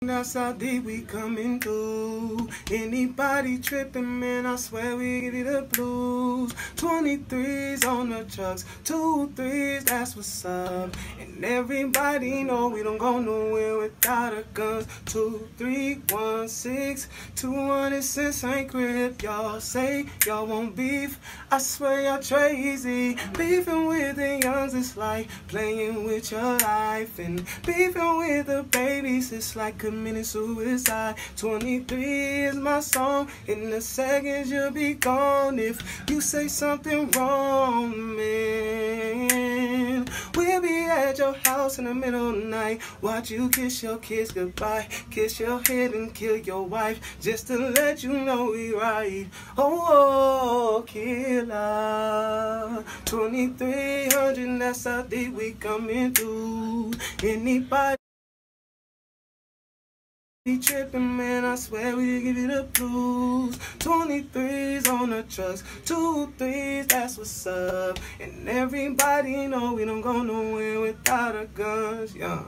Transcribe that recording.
that's how deep we coming through. Anybody tripping, man, I swear we give you the blues. 23s on the trucks, 2 3s, that's what's up. And everybody know we don't go nowhere without our guns. 2 3 1 6 200 cents ain't grip. Y'all say y'all won't beef, I swear y'all crazy. Beefing with the youngs, it's like playing with your life. And beefing with the babies, it's like committing suicide. 23 is my song, in a second you'll be gone if you say something wrong, man. We'll be at your house in the middle of the night, watch you kiss your kids goodbye, kiss your head and kill your wife, just to let you know we right. Oh, killer. 2300, that's how deep we coming through. Anybody tripping, man, I swear we give you the blues. 23s on the trucks, 2 3s, that's what's up. And everybody know we don't go nowhere without our guns, yeah.